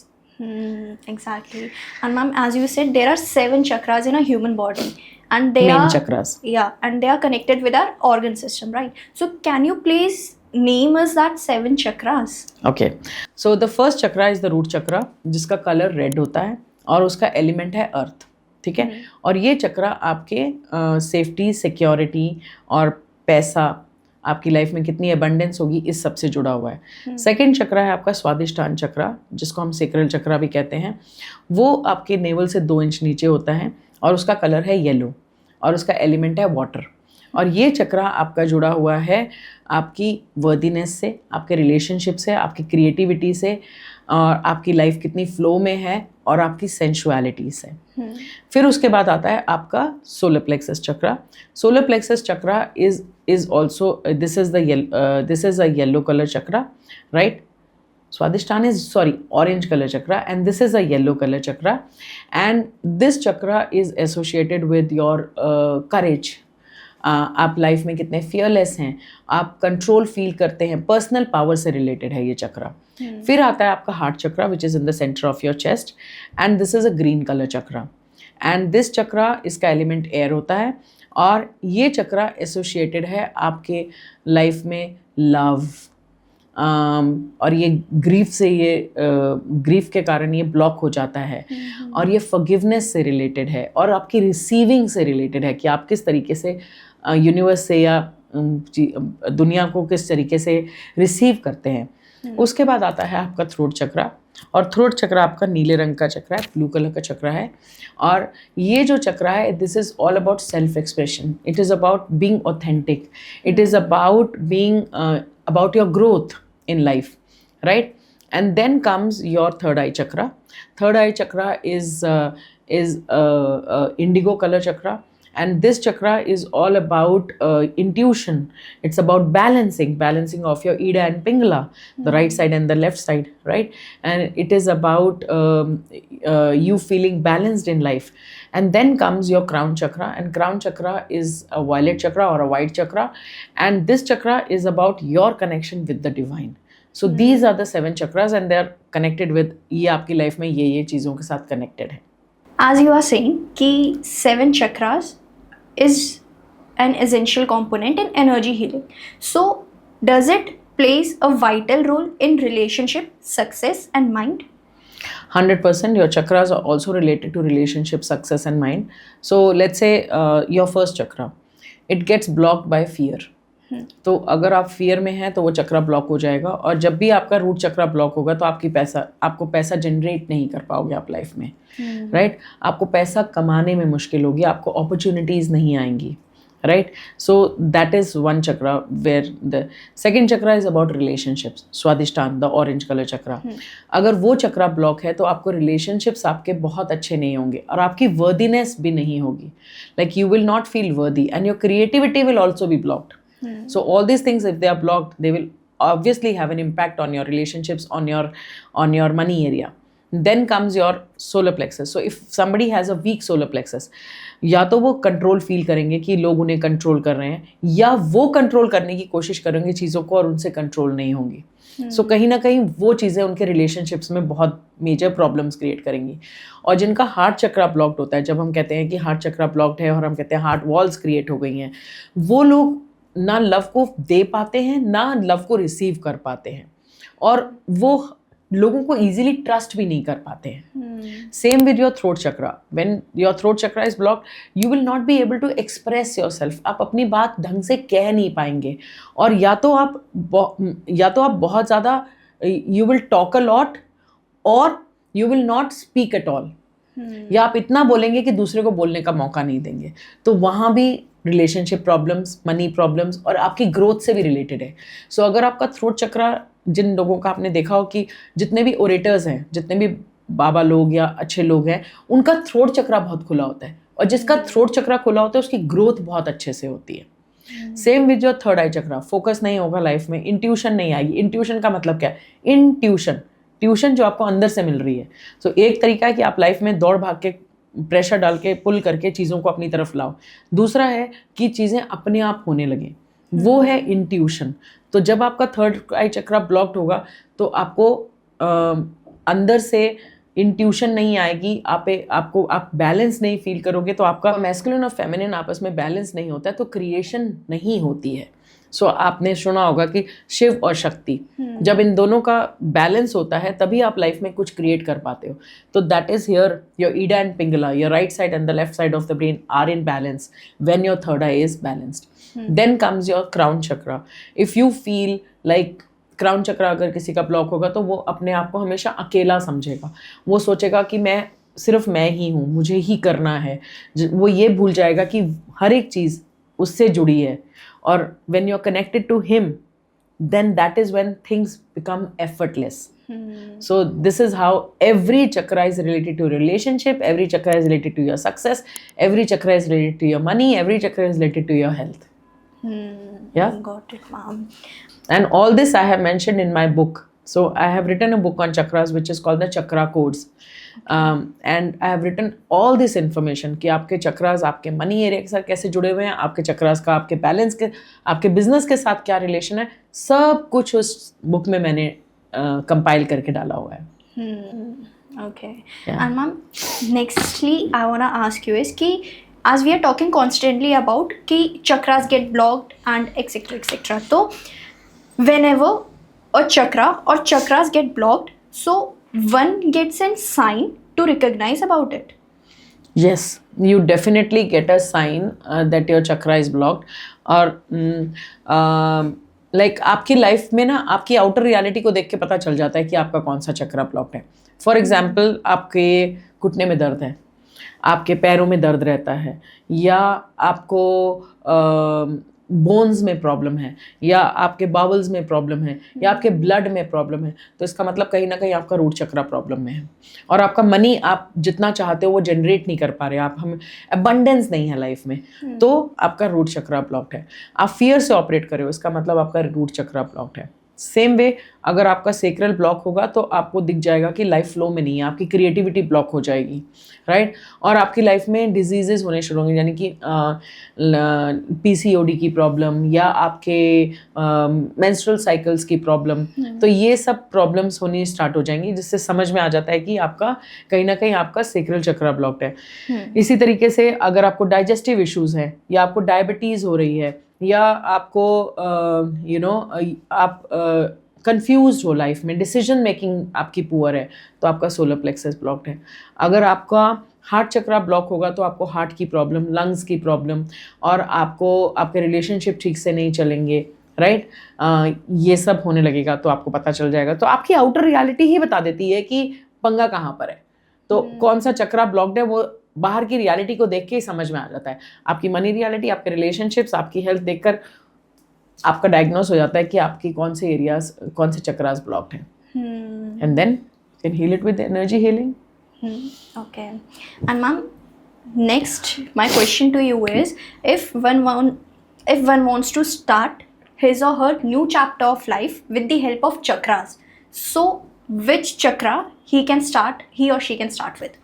Exactly. And ma'am, as you said, there are 7 chakras in a human body, and they Main are chakras. Yeah, and they are connected with our organ system, right? So can you please name us that 7 chakras? Okay. So the first chakra is the root chakra, जिसका colour red होता है और उसका element है अर्थ, ठीक है। और ये चक्रा आपके सेफ्टी, सिक्योरिटी और पैसा, आपकी लाइफ में कितनी अबंडेंस होगी, इस सब से जुड़ा हुआ है। सेकंड चक्रा है आपका स्वादिष्टान चक्रा, जिसको हम सेक्रल चक्रा भी कहते हैं। वो आपके नेवल से 2 इंच नीचे होता है और उसका कलर है येलो और उसका एलिमेंट है वाटर। और ये चक्रा आपका जुड़ा हुआ है आपकी वर्दीनेस से, आपके रिलेशनशिप से, आपकी क्रिएटिविटी से, और आपकी लाइफ कितनी फ्लो में है और आपकी सेंशुअलिटी से। फिर उसके बाद आता है आपका solar plexus chakra. Solar plexus chakra is also this is a yellow color chakra, right? Swadhisthana is orange color chakra, and this is a yellow color chakra, and this chakra is associated with your courage. आप life में कितने fearless हैं, आप control feel करते हैं, personal power से related है ये चक्रा। फिर आता है आपका heart chakra, which is in the centre of your chest, and this is a green colour chakra. And this chakra, इसका एलिमेंट एयर होता है, और ये चक्रा एसोसिएटेड है आपके लाइफ में लव, और ये ग्रीफ से ये ग्रीफ के कारण ये ब्लॉक हो जाता है। और ये फॉरगिवनेस से रिलेटेड है और आपकी रिसीविंग से रिलेटेड है कि आप किस तरीके से यूनिवर्स से या दुनिया को किस तरीके से रिसीव करते हैं। उसके बाद आता है आपका थ्रोट चक्रा, और थ्रोट चक्रा आपका नीले रंग का चक्रा है, ब्लू कलर का चक्रा है। और ये जो चक्रा है, this is all about self expression, it is about being authentic, it is about being about your growth in life, right? And then comes your third eye chakra. Third eye chakra is indigo color chakra, and this chakra is all about intuition. It's about balancing of your Ida and Pingala, the right side and the left side, right? And it is about you feeling balanced in life. And then comes your crown chakra, and crown chakra is a violet chakra or a white chakra, and this chakra is about your connection with the divine. So these are the 7 chakras, and they are connected with ये आपकी life में ये चीज़ों के साथ connected है। As you are saying कि 7 chakras is an essential component in energy healing. So does it plays a vital role in relationship, success and mind? 100%. Your chakras are also related to relationship, success and mind. So let's say your first chakra, it gets blocked by fear. तो अगर आप fear में हैं तो वो चक्रा block हो जाएगा, और जब भी आपका रूट चक्रा ब्लॉक होगा तो आपको पैसा जनरेट नहीं कर पाओगे आप लाइफ में, राइट? आपको पैसा कमाने में मुश्किल होगी, आपको अपॉर्चुनिटीज़ नहीं आएंगी, right? So that is one chakra, where the second chakra is about relationships, Swadhisthana, the orange color chakra. अगर वो चक्रा ब्लॉक है तो आपको relationships आपके बहुत अच्छे नहीं होंगे और आपकी worthiness भी नहीं होगी, like you will not feel worthy, and your creativity will also be blocked. So all these things, if they are blocked, they will obviously have an impact on your relationships, on your money area. Then comes your solar plexus. So if somebody has a weak solar plexus, या तो वो control feel करेंगे कि लोग उन्हें control कर रहे हैं, या वो कंट्रोल करने की कोशिश करेंगे चीज़ों को और उनसे कंट्रोल नहीं होंगी। सो कहीं ना कहीं वो चीज़ें उनके रिलेशनशिप्स में बहुत मेजर प्रॉब्लम्स क्रिएट करेंगी। और जिनका हार्ट चक्रा ब्लॉक्ड होता है, जब हम कहते हैं कि हार्ट चक्रा ब्लॉक्ड है और हम कहते हैं हार्ट वॉल्स क्रिएट हो गई हैं, वो लोग ना लव को दे पाते हैं ना लव को रिसीव कर पाते हैं, और वो लोगों को इजीली ट्रस्ट भी नहीं कर पाते हैं। Same with your throat chakra, when your throat chakra is blocked, you will not be able to express yourself. आप अपनी बात ढंग से कह नहीं पाएंगे, और या तो आप बहुत ज़्यादा you will talk a lot, और you will not speak at all, या आप इतना बोलेंगे कि दूसरे को बोलने का मौका नहीं देंगे। तो वहाँ भी रिलेशनशिप प्रॉब्लम्स, मनी प्रॉब्लम्स और आपकी ग्रोथ से भी रिलेटेड है। सो अगर आपका थ्रोट चक्रा, जिन लोगों का आपने देखा हो कि जितने भी ओरेटर्स हैं, जितने भी बाबा लोग या अच्छे लोग हैं, उनका थ्रोट चक्रा बहुत खुला होता है, और जिसका थ्रोट चक्रा खुला होता है उसकी ग्रोथ बहुत अच्छे से होती है। Same with your third I chakra, focus नहीं होगा लाइफ में, इंट्यूशन नहीं आएगी। इंट्यूशन का मतलब क्या है? ट्यूशन जो आपको अंदर से मिल रही है। सो एक तरीका है कि आप लाइफ में दौड़ भाग के, प्रेशर डाल के, पुल करके चीज़ों को अपनी तरफ लाओ। दूसरा है कि चीज़ें अपने आप होने लगें, वो है इंट्यूशन। तो जब आपका थर्ड आई चक्रा ब्लॉक्ड होगा तो आपको अंदर से इंट्यूशन नहीं आएगी, आप बैलेंस नहीं फील करोगे, तो आपका मैस्कुलिन और फेमिनिन आपस में बैलेंस नहीं होता है, तो क्रिएशन नहीं होती है। सो आपने सुना होगा कि शिव और शक्ति, जब इन दोनों का बैलेंस होता है तभी आप लाइफ में कुछ क्रिएट कर पाते हो। तो that is here your Ida and Pingala, your right side and the left side of the brain are in balance when your third eye is balanced. Then comes your crown chakra. If you feel like crown chakra अगर किसी का block होगा तो वो अपने आप को हमेशा अकेला समझेगा, वो सोचेगा कि सिर्फ मैं ही हूँ, मुझे ही करना है। वो ये भूल जाएगा कि हर एक चीज़ उससे जुड़ी है, और when you're connected to him, then that is when things become effortless. So this is how every chakra is related to relationship, every chakra is related to your success, every chakra is related to your money, every chakra is related to your health. Yeah, Got it, ma'am. And all this I have mentioned in my book. So I have written a book on chakras which is called the Chakra Codes. And I have written all this information कि आपके चक्रास आपके money area के साथ कैसे जुड़े हुए हैं, आपके चक्रास का आपके बैलेंस के, आपके बिजनेस के साथ क्या रिलेशन है, सब कुछ उस बुक में मैंने कंपाइल करके डाला हुआ है। Okay. And ma'am, nextly I wanna ask you is कि as we are talking constantly about कि chakras get blocked and etc. तो whenever a chakra or chakras get blocked, so one gets a sign to recognize about it. Yes, you definitely get a sign that your chakra is blocked. और like आपकी life में ना आपकी outer reality को देख के पता चल जाता है कि आपका कौन सा चक्रा ब्लॉक्ड है. फॉर एग्जाम्पल, आपके घुटने में दर्द है, आपके पैरों में दर्द रहता है, या आपको बोन्स में प्रॉब्लम है, या आपके बावल्स में प्रॉब्लम है, या आपके ब्लड में प्रॉब्लम है, तो इसका मतलब कहीं ना कहीं आपका रूट चक्रा प्रॉब्लम में है. और आपका मनी आप जितना चाहते हो वो जनरेट नहीं कर पा रहे, आप हमें अबंडेंस नहीं है लाइफ में, तो आपका रूट चक्रा ब्लॉक्ड है. आप फियर से ऑपरेट कर रहे हो, इसका मतलब आपका रूट चक्रा ब्लॉक्ड है. सेम वे अगर आपका सेक्रल ब्लॉक होगा तो आपको दिख जाएगा कि लाइफ फ्लो में नहीं है, आपकी क्रिएटिविटी ब्लॉक हो जाएगी, राइट. और आपकी लाइफ में डिजीजेस होने शुरू होंगे, यानी कि पीसीओडी की प्रॉब्लम या आपके मेंस्ट्रुअल साइकिल्स की प्रॉब्लम, तो ये सब प्रॉब्लम्स होनी स्टार्ट हो जाएंगी, जिससे समझ में आ जाता है कि आपका कहीं ना कहीं आपका सेक्रल चक्रा ब्लॉक्ड है. इसी तरीके से अगर आपको डाइजेस्टिव इश्यूज हैं, या आपको डायबिटीज़ हो रही है, या आपको आप कंफ्यूज्ड हो लाइफ में, डिसीजन मेकिंग आपकी पुअर है, तो आपका सोलर प्लेक्सस ब्लॉक्ड है. अगर आपका हार्ट चक्रा ब्लॉक होगा तो आपको हार्ट की प्रॉब्लम, लंग्स की प्रॉब्लम, और आपको आपके रिलेशनशिप ठीक से नहीं चलेंगे, राइट. ये सब होने लगेगा तो आपको पता चल जाएगा. तो आपकी आउटर रियलिटी ही बता देती है कि पंगा कहाँ पर है. तो कौन सा चक्रा ब्लॉक्ड है वो बाहर की रियलिटी को देख के ही समझ में आ जाता है. आपकी मनी रियलिटी, आपके रिलेशनशिप्स, आपकी हेल्थ देखकर आपका डायग्नोस हो जाता है कि आपकी कौन से एरियाज, कौन से चक्रास ब्लॉक्ड हैं. And then can heal it with energy healing. Okay. And ma'am, next my question to you is, if one wants to start his or her new chapter of life with the help of chakras, so which chakra he or she can start with?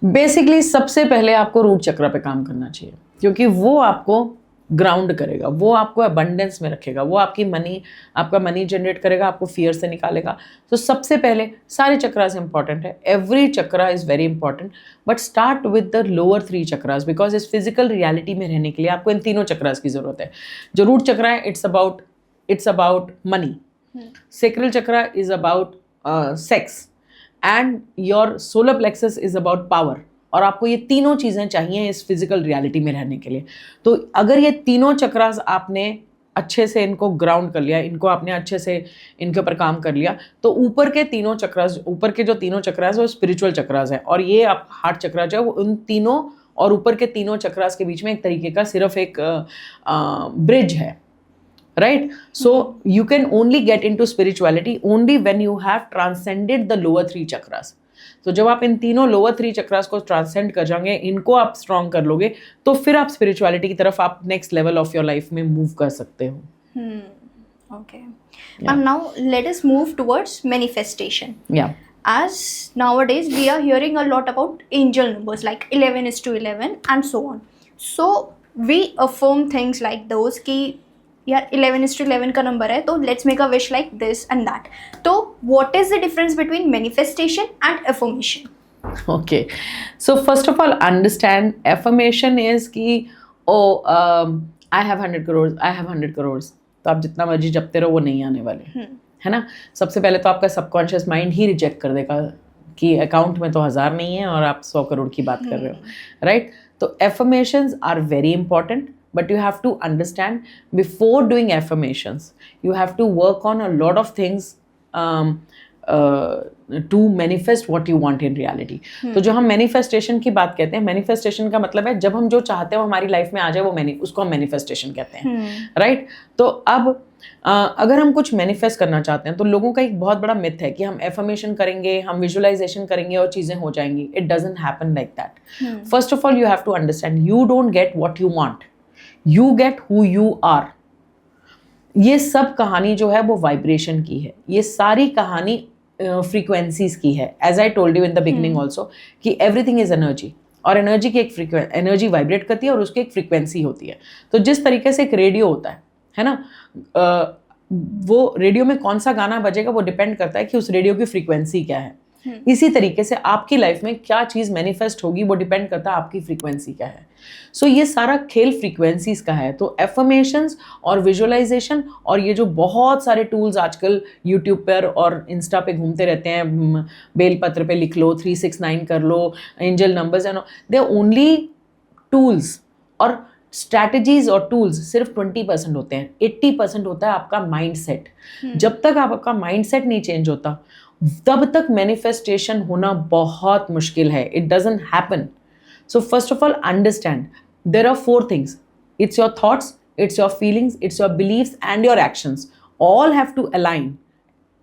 Basically सबसे पहले आपको root चक्रा पे काम करना चाहिए, क्योंकि वो आपको ग्राउंड करेगा, वो आपको अबंडेंस में रखेगा, वो आपका मनी जनरेट करेगा, आपको फियर से निकालेगा. तो सबसे पहले सारे चक्रास इंपॉर्टेंट है, every chakra is very important, but start with the lower 3 chakras, because इस फिजिकल रियलिटी में रहने के लिए आपको इन तीनों चक्रास की ज़रूरत है. जो रूट चक्रा है, it's about money. Sacral chakra is about sex, and your solar plexus is about power. और आपको ये तीनों चीज़ें चाहिए इस फिजिकल रियलिटी में रहने के लिए. तो अगर ये तीनों चक्रास आपने अच्छे से इनको ग्राउंड कर लिया, इनको आपने अच्छे से इनके ऊपर काम कर लिया, तो ऊपर के जो तीनों चक्रास वो स्पिरिचुअल चक्रास हैं. और ये आप हार्ट चक्रा जो है वो उन तीनों और ऊपर के तीनों चक्रास के बीच में एक तरीके का सिर्फ एक ब्रिज है, right? So you can only get into spirituality only when you have transcended the lower 3 chakras. तो जब आप इन तीनों लोअर 3 चक्रास को ट्रांसेंड कर जाएंगे, इनको आप स्ट्रॉन्ग कर लोगे, तो फिर आप स्पिरिचुअलिटी की तरफ आप next level of your life में मूव कर सकते हो. Okay. And now let us move towards manifestation. Yeah. As nowadays we are hearing a lot about angel numbers like 11:11 and so on. So we affirm things like those कि यार 11:11 का number है, तो let's make a wish like this and that. तो what is the difference between manifestation and affirmation? Okay. So first of all, understand affirmation is कि I have 100 crores, I have 100 crores. तो आप जितना मर्जी जपते रहो वो नहीं आने वाले, है ना. सबसे पहले तो आपका सबकॉन्शियस माइंड ही रिजेक्ट कर देगा कि अकाउंट में तो 1000 नहीं है और आप 100 करोड़ की बात कर रहे हो, राइट. तो affirmations are very important. But you have to understand, before doing affirmations, you have to work on a lot of things to manifest what you want in reality. तो जो हम manifestation की बात कहते हैं, manifestation का मतलब है जब हम जो चाहते हैं वो हमारी लाइफ में आ जाए, वो उसको हम manifestation कहते हैं, राइट. तो अब अगर हम कुछ मैनिफेस्ट करना चाहते हैं तो लोगों का एक बहुत बड़ा मिथ है कि हम एफर्मेशन करेंगे, हम विजुअलाइजेशन करेंगे और चीज़ें हो जाएंगी. It doesn't happen like that. First of all, you have to understand, you don't get what you want, you get who you are. ये सब कहानी जो है वो वाइब्रेशन की है. ये सारी कहानी फ्रीक्वेंसीज की है. As I told you in the beginning also कि एवरीथिंग इज एनर्जी, और एनर्जी की एक एनर्जी वाइब्रेट करती है और उसकी एक फ्रीक्वेंसी होती है. तो जिस तरीके से एक रेडियो होता है ना, वो रेडियो में कौन सा गाना बजेगा वो डिपेंड करता है कि उस रेडियो की फ्रीक्वेंसी क्या है. इसी तरीके से आपकी लाइफ में क्या चीज़ मैनिफेस्ट होगी वो डिपेंड करता है आपकी फ्रीक्वेंसी क्या है। सो ये सारा खेल फ्रीक्वेंसीज का है। तो एफर्मेशंस और विजुअलाइजेशन और ये जो बहुत सारे टूल्स आजकल यूट्यूब पर और इंस्टा पे घूमते रहते हैं, बेलपत्र पे लिख लो, 369 कर लो, angel numbers and they are only tools, और स्ट्रैटेजीज और टूल्स सिर्फ 20% होते हैं, 80% होता है आपका माइंड सेट। जब तक आपका माइंड सेट नहीं चेंज होता तब तक मैनिफेस्टेशन होना बहुत मुश्किल है। It doesn't happen. So first of all understand there are 4 things, it's your thoughts, it's your feelings, it's your believes and your actions, all have to align,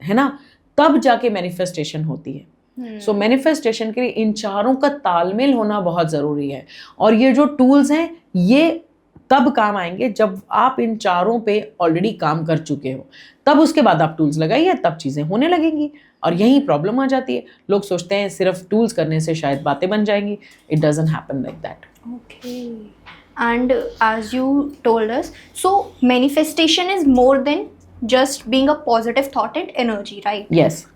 है ना, तब जाके मैनिफेस्टेशन होती है। सो मैनिफेस्टेशन के लिए इन चारों का तालमेल होना बहुत ज़रूरी है। और ये जो टूल्स हैं ये तब काम आएंगे जब आप इन चारों पे ऑलरेडी काम कर चुके हो, तब उसके बाद आप टूल्स लगाइए, तब चीज़ें होने लगेंगी। और यही प्रॉब्लम आ जाती है, लोग सोचते हैं सिर्फ टूल्स करने से शायद बातें बन जाएंगी। It doesn't happen like that. Okay. And as you told us, so manifestation is more than just being a positive thought and energy, right? Yes.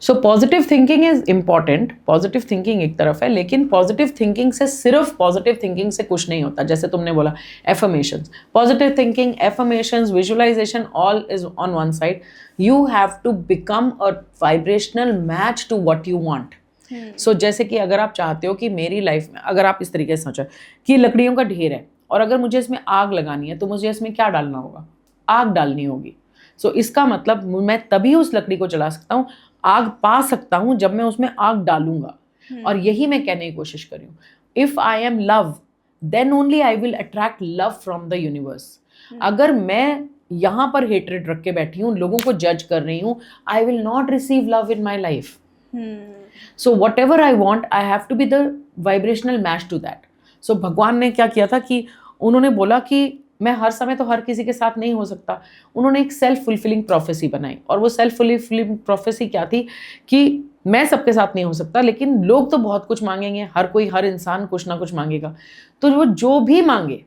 So positive thinking is important. Positive thinking एक तरफ है, लेकिन positive thinking से सिर्फ positive thinking से कुछ नहीं होता। जैसे तुमने बोला affirmations, positive thinking, affirmations, visualisation, all is on one side. You have to become a vibrational match to what you want. So जैसे कि अगर आप चाहते हो कि मेरी लाइफ में, अगर आप इस तरीके से सोचो कि लकड़ियों का ढेर है और अगर मुझे इसमें आग लगानी है तो मुझे इसमें क्या डालना होगा? आग डालनी होगी। सो इसका मतलब मैं तभी उस लकड़ी को जला सकता हूँ, आग पा सकता हूँ जब मैं उसमें आग डालूंगा। और यही मैं कहने की कोशिश कर रही हूँ। If I am love then only I will attract love from the universe. अगर मैं यहाँ पर हेट्रेड रख के बैठी हूँ, लोगों को जज कर रही हूँ, I will not receive love in my life. So whatever I want, I have to be the vibrational match to that. So भगवान ने क्या किया था कि उन्होंने बोला कि मैं हर समय तो हर किसी के साथ नहीं हो सकता। उन्होंने एक सेल्फ फुलफिलिंग प्रोफेसी बनाई, और वो सेल्फ फुलफिलिंग प्रोफेसी क्या थी कि मैं सबके साथ नहीं हो सकता, लेकिन लोग तो बहुत कुछ मांगेंगे, हर कोई, हर इंसान कुछ ना कुछ मांगेगा। तो वो जो भी मांगे,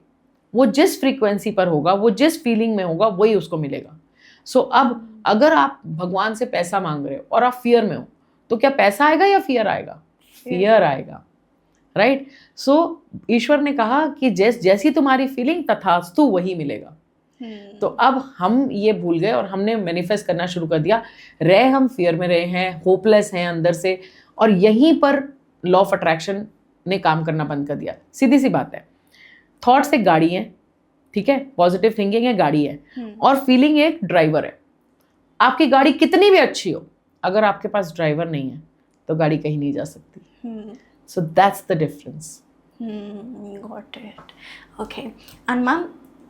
वो जिस फ्रीक्वेंसी पर होगा, वो जिस फीलिंग में होगा, वही उसको मिलेगा। सो अब अगर आप भगवान से पैसा मांग रहे हो और आप फियर में हो, तो क्या पैसा आएगा या फियर आएगा? फियर आएगा, राइट? सो ईश्वर ने कहा कि जैसी तुम्हारी फीलिंग तथास्तु वही मिलेगा। तो अब हम ये भूल गए और हमने मैनिफेस्ट करना शुरू कर दिया। हम फियर में रहे हैं, होपलेस हैं अंदर से, और यहीं पर लॉ ऑफ अट्रैक्शन ने काम करना बंद कर दिया। सीधी सी बात है, थॉट्स एक गाड़ी है, ठीक है, पॉजिटिव थिंकिंग एक गाड़ी है, और फीलिंग एक ड्राइवर है। आपकी गाड़ी कितनी भी अच्छी हो, अगर आपके पास ड्राइवर नहीं है तो गाड़ी कहीं नहीं जा सकती। So that's the difference. Got it. Okay. And ma'am,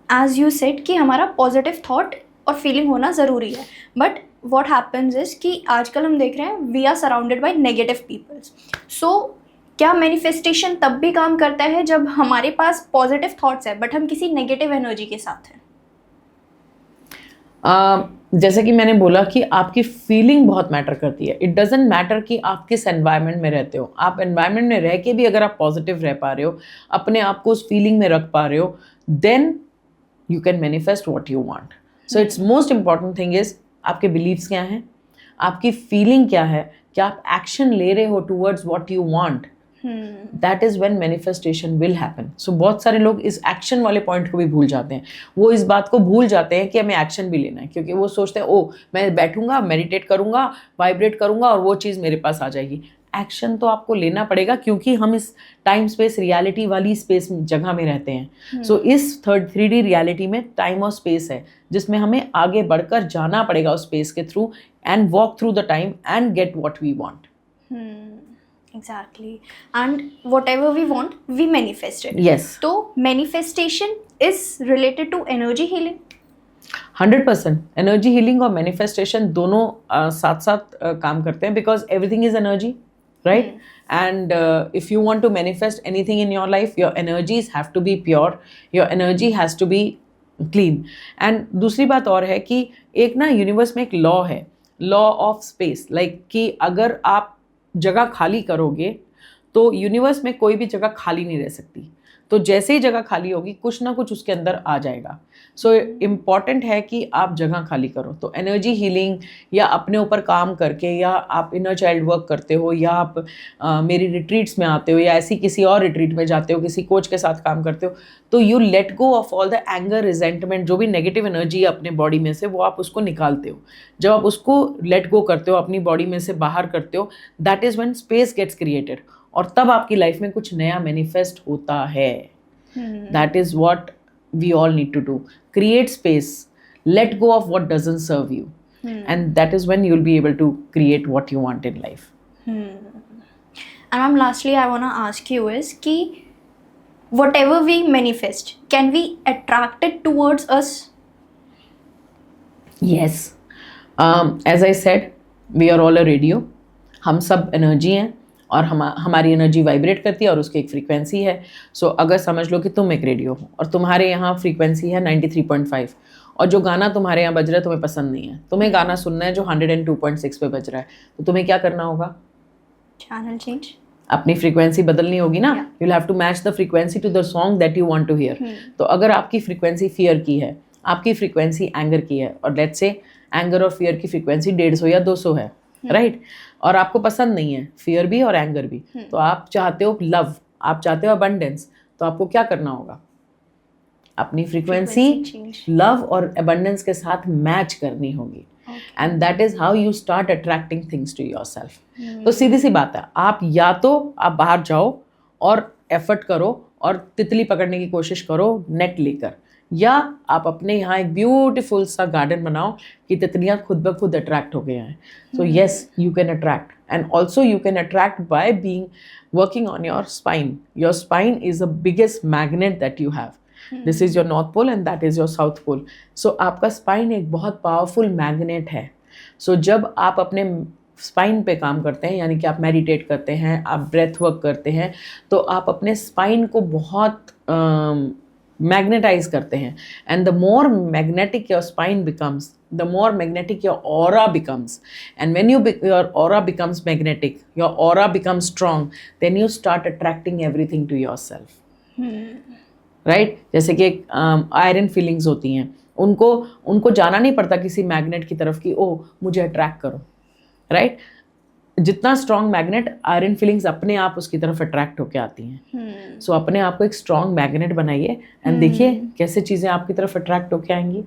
as you said कि हमारा positive thought और feeling होना ज़रूरी है, but what happens is कि आजकल हम देख रहे हैं we are surrounded by negative people. So क्या manifestation तब भी काम करता है जब हमारे पास positive thoughts है but हम किसी negative energy के साथ हैं? जैसे कि मैंने बोला कि आपकी फीलिंग बहुत मैटर करती है। इट डजेंट मैटर कि आप किस एनवायरनमेंट में रहते हो। आप एनवायरनमेंट में रह के भी अगर आप पॉजिटिव रह पा रहे हो, अपने आप को उस फीलिंग में रख पा रहे हो, then you can manifest what you want. So it's most important thing is आपके बिलीव्स क्या हैं, आपकी फीलिंग क्या है, क्या आप एक्शन ले रहे हो towards what you want. That is when manifestation will happen. So बहुत सारे लोग इस एक्शन वाले पॉइंट को भी भूल जाते हैं। वो इस बात को भूल जाते हैं कि हमें एक्शन भी लेना है, क्योंकि वो सोचते हैं ओ मैं बैठूंगा, मेडिटेट करूंगा, वाइब्रेट करूंगा और वो चीज़ मेरे पास आ जाएगी। एक्शन तो आपको लेना पड़ेगा, क्योंकि हम इस टाइम स्पेस रियलिटी वाली स्पेस जगह में रहते हैं। सो इस 3D रियलिटी में टाइम और स्पेस है, जिसमें हमें आगे बढ़कर जाना पड़ेगा उस स्पेस के through, and walk through the time and get what we want. Exactly. And whatever we want, we manifest it. Yes. So manifestation is related to energy healing. 100% energy healing और मैनिफेस्टेशन दोनों साथ साथ काम करते हैं, because everything is energy, right? And if you want to manifest anything in your life, your energies have to be pure, your energy has to be clean. And दूसरी बात और है कि एक ना यूनिवर्स में एक लॉ है, लॉ ऑफ स्पेस, लाइक कि अगर आप जगह खाली करोगे तो यूनिवर्स में कोई भी जगह खाली नहीं रह सकती। तो जैसे ही जगह खाली होगी कुछ ना कुछ उसके अंदर आ जाएगा। सो इम्पॉर्टेंट है कि आप जगह खाली करो। तो एनर्जी हीलिंग या अपने ऊपर काम करके, या आप इनर चाइल्ड वर्क करते हो, या आप मेरी रिट्रीट्स में आते हो, या ऐसी किसी और रिट्रीट में जाते हो, किसी कोच के साथ काम करते हो, तो you let go of all the anger, resentment, जो भी नेगेटिव एनर्जी है अपने बॉडी में से, वो आप उसको निकालते हो। जब आप उसको लेट गो करते हो, अपनी बॉडी में से बाहर करते हो, that is when space gets created, और तब आपकी लाइफ में कुछ नया मैनिफेस्ट होता है। That is what we all need to do. Create space, let go of what doesn't serve you, and that is when you'll be able to create what you want in life. And ma'am, lastly I want to ask you is ki whatever we manifest, can we attract it towards us? Yes. As I said, we are all a radio. हम सब energy हैं, और हमारी energy vibrate करती है, और उसकी एक फ्रीक्वेंसी है। सो अगर समझ लो कि तुम एक रेडियो हो और तुम्हारे यहाँ फ्रीक्वेंसी है 93.5, और जो गाना तुम्हारे यहाँ बज रहा है तुम्हें पसंद नहीं है, तुम्हें गाना सुनना है जो 102.6 पे बज रहा है, तो तुम्हें क्या करना होगा? Channel change. अपनी फ्रीक्वेंसी बदलनी होगी ना। You will have to match the frequency to the song that you want to hear. तो अगर आपकी फ्रीक्वेंसी फियर की है, आपकी फ्रीक्वेंसी एंगर की है, और लेट्स से एंगर और फियर की फ्रीक्वेंसी 150 या 200 है, राइट, और आपको पसंद नहीं है फियर भी और एंगर भी, तो आप चाहते हो लव, आप चाहते हो अबंडेंस, तो आपको क्या करना होगा? अपनी फ्रीक्वेंसी लव और अबंडेंस के साथ मैच करनी होगी, and that is how you start attracting things to yourself. तो सीधी सी बात है, आप या तो आप बाहर जाओ और एफर्ट करो और तितली पकड़ने की कोशिश करो नेट लेकर, या आप अपने यहाँ एक ब्यूटीफुल सा गार्डन बनाओ कि तितलियाँ खुद ब खुद अट्रैक्ट हो गए हैं। So yes, you can attract, and also you can attract by being working on your spine. Your spine is the biggest magnet that you have. This is your north pole and that is your south pole. So आपका spine एक बहुत powerful magnet है। सो जब आप अपने spine पे काम करते हैं, यानी कि आप मेडिटेट करते हैं, आप ब्रेथ वर्क करते हैं, तो आप अपने स्पाइन को बहुत मैग्नेटाइज करते हैं, and the more magnetic your spine becomes, the more magnetic your aura becomes, and when your aura becomes magnetic, your aura becomes strong, then you start attracting everything to yourself. Right? जैसे कि iron feelings होती हैं, उनको जाना नहीं पड़ता किसी magnet की तरफ कि ओ मुझे अट्रैक्ट करो, राइट? जितना स्ट्रॉन्ग मैग्नेट, आयरन फीलिंग्स अपने आप उसकी तरफ अट्रैक्ट होकर आती हैं। सो अपने आप को एक स्ट्रॉन्ग मैग्नेट बनाइए, एंड देखिए कैसे चीज़ें आपकी तरफ अट्रैक्ट होकर आएंगी।